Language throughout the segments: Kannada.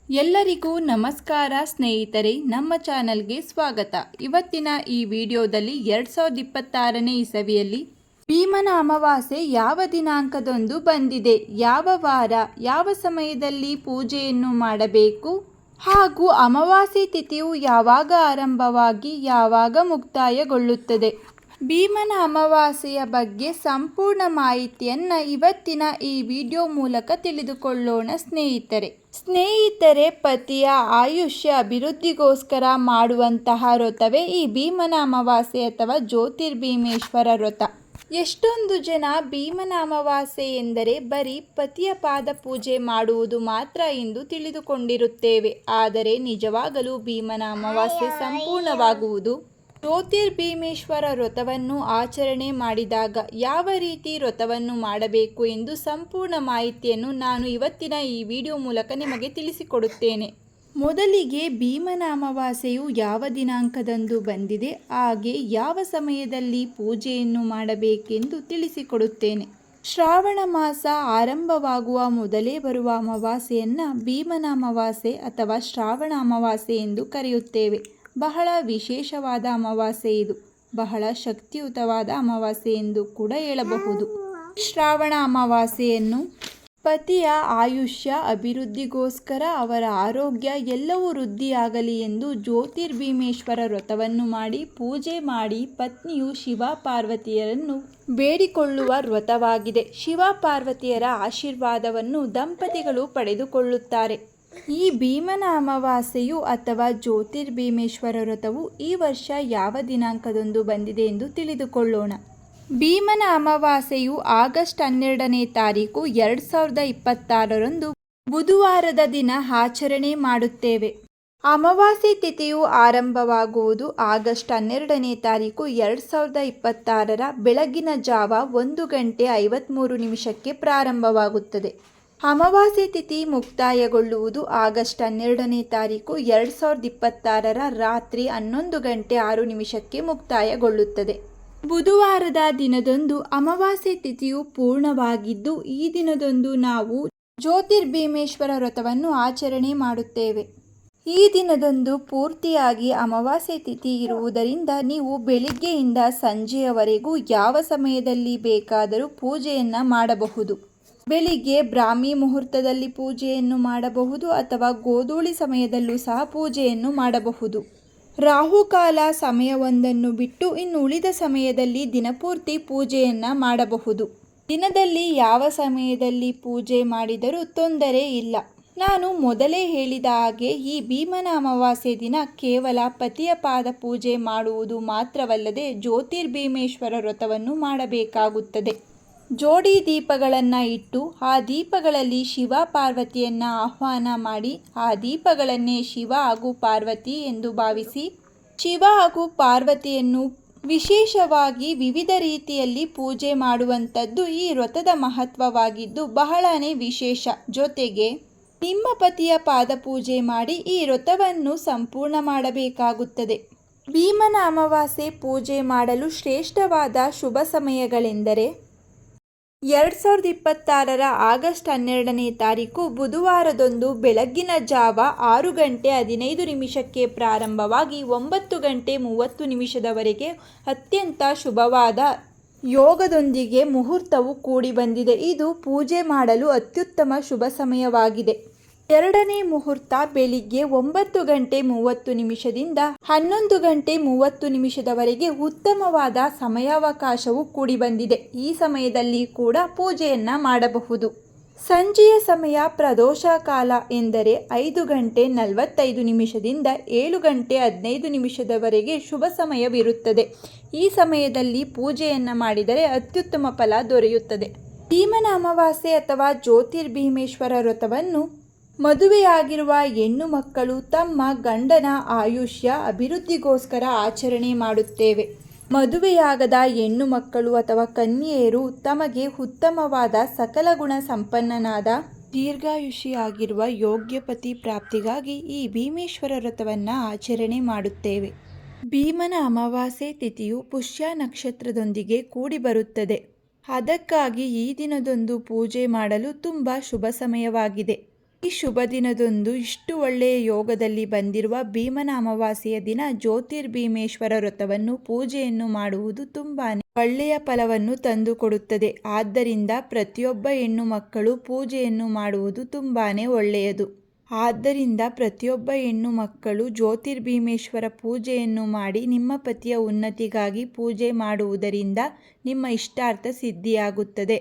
ಎಲ್ಲರಿಗೂ ನಮಸ್ಕಾರ ಸ್ನೇಹಿತರೆ, ನಮ್ಮ ಚಾನಲ್ಗೆ ಸ್ವಾಗತ. ಇವತ್ತಿನ ಈ ವಿಡಿಯೋದಲ್ಲಿ 2026ನೇ ಇಸವಿಯಲ್ಲಿ ಭೀಮನ ಅಮಾವಾಸ್ಯೆ ಯಾವ ದಿನಾಂಕದಂದು ಬಂದಿದೆ, ಯಾವ ವಾರ, ಯಾವ ಸಮಯದಲ್ಲಿ ಪೂಜೆಯನ್ನು ಮಾಡಬೇಕು ಹಾಗೂ ಅಮಾವಾಸ್ಯೆ ತಿಥಿಯು ಯಾವಾಗ ಆರಂಭವಾಗಿ ಯಾವಾಗ ಮುಕ್ತಾಯಗೊಳ್ಳುತ್ತದೆ. ಭೀಮನ ಅಮಾವಾಸ್ಯೆಯ ಬಗ್ಗೆ ಸಂಪೂರ್ಣ ಮಾಹಿತಿಯನ್ನು ಇವತ್ತಿನ ಈ ವಿಡಿಯೋ ಮೂಲಕ ತಿಳಿದುಕೊಳ್ಳೋಣ ಸ್ನೇಹಿತರೆ, ಪತಿಯ ಆಯುಷ್ಯ ಅಭಿವೃದ್ಧಿಗೋಸ್ಕರ ಮಾಡುವಂತಹ ವ್ರತವೇ ಈ ಭೀಮನ ಅಮಾವಾಸ್ಯೆ ಅಥವಾ ಜ್ಯೋತಿರ್ಭೀಮೇಶ್ವರ ವ್ರತ. ಎಷ್ಟೊಂದು ಜನ ಭೀಮನ ಅಮಾವಾಸ್ಯೆ ಎಂದರೆ ಬರೀ ಪತಿಯ ಪಾದ ಪೂಜೆ ಮಾಡುವುದು ಮಾತ್ರ ಎಂದು ತಿಳಿದುಕೊಂಡಿರುತ್ತೇವೆ. ಆದರೆ ನಿಜವಾಗಲೂ ಭೀಮನ ಅಮಾವಾಸ್ಯೆ ಸಂಪೂರ್ಣವಾಗುವುದು ಜ್ಯೋತಿರ್ಭೀಮೇಶ್ವರ ವ್ರತವನ್ನು ಆಚರಣೆ ಮಾಡಿದಾಗ ಯಾವ ರೀತಿ ವ್ರತವನ್ನು ಮಾಡಬೇಕು ಎಂದು ಸಂಪೂರ್ಣ ಮಾಹಿತಿಯನ್ನು ನಾನು ಇವತ್ತಿನ ಈ ವಿಡಿಯೋ ಮೂಲಕ ನಿಮಗೆ ತಿಳಿಸಿಕೊಡುತ್ತೇನೆ. ಮೊದಲಿಗೆ ಭೀಮನ ಅಮಾವಾಸ್ಯೆಯು ಯಾವ ದಿನಾಂಕದಂದು ಬಂದಿದೆ, ಹಾಗೆ ಯಾವ ಸಮಯದಲ್ಲಿ ಪೂಜೆಯನ್ನು ಮಾಡಬೇಕೆಂದು ತಿಳಿಸಿಕೊಡುತ್ತೇನೆ. ಶ್ರಾವಣ ಮಾಸ ಆರಂಭವಾಗುವ ಮೊದಲೇ ಬರುವ ಅಮಾವಾಸ್ಯೆಯನ್ನು ಭೀಮನ ಅಮಾವಾಸ್ಯೆ ಅಥವಾ ಶ್ರಾವಣ ಅಮಾವಾಸ್ಯೆ ಎಂದು ಕರೆಯುತ್ತೇವೆ. ಬಹಳ ವಿಶೇಷವಾದ ಅಮಾವಾಸ್ಯೆ ಇದು. ಬಹಳ ಶಕ್ತಿಯುತವಾದ ಅಮಾವಾಸ್ಯೆ ಎಂದು ಕೂಡ ಹೇಳಬಹುದು. ಶ್ರಾವಣ ಅಮಾವಾಸ್ಯೆಯನ್ನು ಪತಿಯ ಆಯುಷ್ಯ ಅಭಿವೃದ್ಧಿಗೋಸ್ಕರ ಅವರ ಆರೋಗ್ಯ ಎಲ್ಲವೂ ವೃದ್ಧಿಯಾಗಲಿ ಎಂದು ಜ್ಯೋತಿರ್ಭೀಮೇಶ್ವರ ವ್ರತವನ್ನು ಮಾಡಿ ಪೂಜೆ ಮಾಡಿ ಪತ್ನಿಯು ಶಿವ ಪಾರ್ವತಿಯರನ್ನು ಬೇಡಿಕೊಳ್ಳುವ ವ್ರತವಾಗಿದೆ. ಶಿವ ಪಾರ್ವತಿಯರ ಆಶೀರ್ವಾದವನ್ನು ದಂಪತಿಗಳು ಪಡೆದುಕೊಳ್ಳುತ್ತಾರೆ. ಈ ಭೀಮನ ಅಮಾವಾಸ್ಯೆಯು ಅಥವಾ ಜ್ಯೋತಿರ್ಭೀಮೇಶ್ವರ ವ್ರತವು ಈ ವರ್ಷ ಯಾವ ದಿನಾಂಕದಂದು ಬಂದಿದೆ ಎಂದು ತಿಳಿದುಕೊಳ್ಳೋಣ. ಭೀಮನ ಅಮಾವಾಸ್ಯೆಯು ಆಗಸ್ಟ್ 12ನೇ ತಾರೀಕು 2026ರಂದು ಬುಧವಾರದ ದಿನ ಆಚರಣೆ ಮಾಡುತ್ತೇವೆ. ಅಮಾವಾಸ್ಯೆ ತಿಥಿಯು ಆರಂಭವಾಗುವುದು ಆಗಸ್ಟ್ 12ನೇ ತಾರೀಕು 2026ರ ಬೆಳಗಿನ ಜಾವ 1:53 ಪ್ರಾರಂಭವಾಗುತ್ತದೆ. ಅಮಾವಾಸ್ಯೆ ತಿಥಿ ಮುಕ್ತಾಯಗೊಳ್ಳುವುದು ಆಗಸ್ಟ್ 12ನೇ ತಾರೀಕು 2026ರ ರಾತ್ರಿ 11:06 ಮುಕ್ತಾಯಗೊಳ್ಳುತ್ತದೆ. ಬುಧವಾರದ ದಿನದಂದು ಅಮಾವಾಸ್ಯೆ ತಿಥಿಯು ಪೂರ್ಣವಾಗಿದ್ದು ಈ ದಿನದಂದು ನಾವು ಜ್ಯೋತಿರ್ಭೀಮೇಶ್ವರ ವ್ರತವನ್ನು ಆಚರಣೆ ಮಾಡುತ್ತೇವೆ. ಈ ದಿನದಂದು ಪೂರ್ತಿಯಾಗಿ ಅಮಾವಾಸ್ಯೆ ತಿಥಿ ಇರುವುದರಿಂದ ನೀವು ಬೆಳಿಗ್ಗೆಯಿಂದ ಸಂಜೆಯವರೆಗೂ ಯಾವ ಸಮಯದಲ್ಲಿ ಬೇಕಾದರೂ ಪೂಜೆಯನ್ನು ಮಾಡಬಹುದು. ಬೆಳಿಗ್ಗೆ ಬ್ರಾಹ್ಮಿ ಮುಹೂರ್ತದಲ್ಲಿ ಪೂಜೆಯನ್ನು ಮಾಡಬಹುದು ಅಥವಾ ಗೋಧೂಳಿ ಸಮಯದಲ್ಲೂ ಸಹ ಪೂಜೆಯನ್ನು ಮಾಡಬಹುದು. ರಾಹುಕಾಲ ಸಮಯವೊಂದನ್ನು ಬಿಟ್ಟು ಇನ್ನು ಉಳಿದ ಸಮಯದಲ್ಲಿ ದಿನಪೂರ್ತಿ ಪೂಜೆಯನ್ನು ಮಾಡಬಹುದು. ದಿನದಲ್ಲಿ ಯಾವ ಸಮಯದಲ್ಲಿ ಪೂಜೆ ಮಾಡಿದರೂ ತೊಂದರೆ ಇಲ್ಲ. ನಾನು ಮೊದಲೇ ಹೇಳಿದ ಹಾಗೆ ಈ ಭೀಮನ ಅಮಾವಾಸ್ಯೆ ದಿನ ಕೇವಲ ಪತಿಯ ಪಾದ ಪೂಜೆ ಮಾಡುವುದು ಮಾತ್ರವಲ್ಲದೆ ಜ್ಯೋತಿರ್ಭೀಮೇಶ್ವರ ವ್ರತವನ್ನು ಮಾಡಬೇಕಾಗುತ್ತದೆ. ಜೋಡಿ ದೀಪಗಳನ್ನು ಇಟ್ಟು ಆ ದೀಪಗಳಲ್ಲಿ ಶಿವ ಪಾರ್ವತಿಯನ್ನು ಆಹ್ವಾನ ಮಾಡಿ ಆ ದೀಪಗಳನ್ನೇ ಶಿವ ಹಾಗೂ ಪಾರ್ವತಿ ಎಂದು ಭಾವಿಸಿ ಶಿವ ಹಾಗೂ ಪಾರ್ವತಿಯನ್ನು ವಿಶೇಷವಾಗಿ ವಿವಿಧ ರೀತಿಯಲ್ಲಿ ಪೂಜೆ ಮಾಡುವಂಥದ್ದು ಈ ವ್ರತದ ಮಹತ್ವವಾಗಿದ್ದು ಬಹಳನೇ ವಿಶೇಷ. ಜೊತೆಗೆ ನಿಮ್ಮ ಪತಿಯ ಪಾದ ಪೂಜೆ ಮಾಡಿ ಈ ವ್ರತವನ್ನು ಸಂಪೂರ್ಣ ಮಾಡಬೇಕಾಗುತ್ತದೆ. ಭೀಮನ ಅಮಾವಾಸ್ಯೆ ಪೂಜೆ ಮಾಡಲು ಶ್ರೇಷ್ಠವಾದ ಶುಭ ಸಮಯಗಳೆಂದರೆ 2026ರ ಆಗಸ್ಟ್ 12ನೇ ತಾರೀಕು ಬುಧವಾರದಂದು ಬೆಳಗ್ಗಿನ ಜಾವ 6:15 ಪ್ರಾರಂಭವಾಗಿ 9:30 ಅತ್ಯಂತ ಶುಭವಾದ ಯೋಗದೊಂದಿಗೆ ಮುಹೂರ್ತವು ಕೂಡಿ ಬಂದಿದೆ. ಇದು ಪೂಜೆ ಮಾಡಲು ಅತ್ಯುತ್ತಮ ಶುಭ ಸಮಯವಾಗಿದೆ. ಎರಡನೇ ಮುಹೂರ್ತ ಬೆಳಿಗ್ಗೆ 9:30ದಿಂದ 11:30 ಉತ್ತಮವಾದ ಸಮಯಾವಕಾಶವು ಕೂಡಿ ಬಂದಿದೆ. ಈ ಸಮಯದಲ್ಲಿ ಕೂಡ ಪೂಜೆಯನ್ನು ಮಾಡಬಹುದು. ಸಂಜೆಯ ಸಮಯ ಪ್ರದೋಷ ಕಾಲ ಎಂದರೆ 5:45ದಿಂದ 7:15 ಶುಭ ಸಮಯವಿರುತ್ತದೆ. ಈ ಸಮಯದಲ್ಲಿ ಪೂಜೆಯನ್ನು ಮಾಡಿದರೆ ಅತ್ಯುತ್ತಮ ಫಲ ದೊರೆಯುತ್ತದೆ. ಭೀಮನ ಅಮಾವಾಸ್ಯೆ ಅಥವಾ ಜ್ಯೋತಿರ್ಭೀಮೇಶ್ವರ ವ್ರತವನ್ನು ಮದುವೆಯಾಗಿರುವ ಹೆಣ್ಣು ಮಕ್ಕಳು ತಮ್ಮ ಗಂಡನ ಆಯುಷ್ಯ ಅಭಿವೃದ್ಧಿಗೋಸ್ಕರ ಆಚರಣೆ ಮಾಡುತ್ತೇವೆ. ಮದುವೆಯಾಗದ ಹೆಣ್ಣು ಮಕ್ಕಳು ಅಥವಾ ಕನ್ಯೆಯರು ತಮಗೆ ಉತ್ತಮವಾದ ಸಕಲ ಗುಣ ಸಂಪನ್ನನಾದ ದೀರ್ಘಾಯುಷಿಯಾಗಿರುವ ಯೋಗ್ಯ ಪತಿ ಪ್ರಾಪ್ತಿಗಾಗಿ ಈ ಭೀಮೇಶ್ವರ ವ್ರತವನ್ನು ಆಚರಣೆ ಮಾಡುತ್ತೇವೆ. ಭೀಮನ ಅಮಾವಾಸ್ಯೆ ತಿಥಿಯು ಪುಷ್ಯ ನಕ್ಷತ್ರದೊಂದಿಗೆ ಕೂಡಿ ಬರುತ್ತದೆ. ಅದಕ್ಕಾಗಿ ಈ ದಿನದಂದು ಪೂಜೆ ಮಾಡಲು ತುಂಬ ಶುಭ ಸಮಯವಾಗಿದೆ. ಈ ಶುಭ ದಿನದಂದು ಇಷ್ಟು ಒಳ್ಳೆಯ ಯೋಗದಲ್ಲಿ ಬಂದಿರುವ ಭೀಮನ ಅಮಾವಾಸ್ಯೆಯ ದಿನ ಜ್ಯೋತಿರ್ಭೀಮೇಶ್ವರ ವ್ರತವನ್ನು ಪೂಜೆಯನ್ನು ಮಾಡುವುದು ತುಂಬಾನೇ ಒಳ್ಳೆಯ ಫಲವನ್ನು ತಂದುಕೊಡುತ್ತದೆ. ಆದ್ದರಿಂದ ಪ್ರತಿಯೊಬ್ಬ ಹೆಣ್ಣು ಮಕ್ಕಳು ಪೂಜೆಯನ್ನು ಮಾಡುವುದು ತುಂಬಾನೇ ಒಳ್ಳೆಯದು. ಆದ್ದರಿಂದ ಪ್ರತಿಯೊಬ್ಬ ಹೆಣ್ಣು ಮಕ್ಕಳು ಜ್ಯೋತಿರ್ಭೀಮೇಶ್ವರ ಪೂಜೆಯನ್ನು ಮಾಡಿ ನಿಮ್ಮ ಪತಿಯ ಉನ್ನತಿಗಾಗಿ ಪೂಜೆ ಮಾಡುವುದರಿಂದ ನಿಮ್ಮ ಇಷ್ಟಾರ್ಥ ಸಿದ್ಧಿಯಾಗುತ್ತದೆ.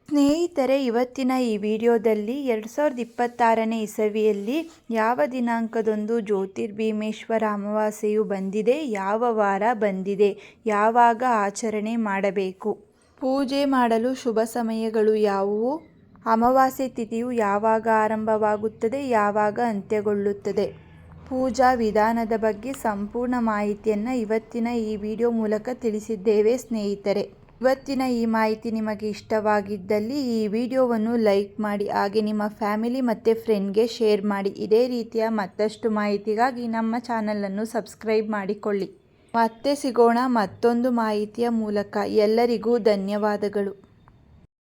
ಸ್ನೇಹಿತರೆ, ಇವತ್ತಿನ ಈ ವಿಡಿಯೋದಲ್ಲಿ 2026ನೇ ಇಸವಿಯಲ್ಲಿ ಯಾವ ದಿನಾಂಕದಂದು ಜ್ಯೋತಿರ್ಭೀಮೇಶ್ವರ ಅಮಾವಾಸ್ಯೆಯು ಬಂದಿದೆ, ಯಾವ ವಾರ ಬಂದಿದೆ, ಯಾವಾಗ ಆಚರಣೆ ಮಾಡಬೇಕು, ಪೂಜೆ ಮಾಡಲು ಶುಭ ಸಮಯಗಳು ಯಾವುವು, ಅಮಾವಾಸ್ಯೆ ತಿಥಿಯು ಯಾವಾಗ ಆರಂಭವಾಗುತ್ತದೆ, ಯಾವಾಗ ಅಂತ್ಯಗೊಳ್ಳುತ್ತದೆ, ಪೂಜಾ ವಿಧಾನದ ಬಗ್ಗೆ ಸಂಪೂರ್ಣ ಮಾಹಿತಿಯನ್ನು ಇವತ್ತಿನ ಈ ವಿಡಿಯೋ ಮೂಲಕ ತಿಳಿಸಿದ್ದೇವೆ. ಸ್ನೇಹಿತರೆ, ಇವತ್ತಿನ ಈ ಮಾಹಿತಿ ನಿಮಗೆ ಇಷ್ಟವಾಗಿದ್ದಲ್ಲಿ ಈ ವಿಡಿಯೋವನ್ನು ಲೈಕ್ ಮಾಡಿ, ಹಾಗೆ ನಿಮ್ಮ ಫ್ಯಾಮಿಲಿ ಮತ್ತು ಫ್ರೆಂಡ್ಗೆ ಶೇರ್ ಮಾಡಿ. ಇದೇ ರೀತಿಯ ಮತ್ತಷ್ಟು ಮಾಹಿತಿಗಾಗಿ ನಮ್ಮ ಚಾನಲನ್ನು ಸಬ್ಸ್ಕ್ರೈಬ್ ಮಾಡಿಕೊಳ್ಳಿ. ಮತ್ತೆ ಸಿಗೋಣ ಮತ್ತೊಂದು ಮಾಹಿತಿಯ ಮೂಲಕ. ಎಲ್ಲರಿಗೂ ಧನ್ಯವಾದಗಳು.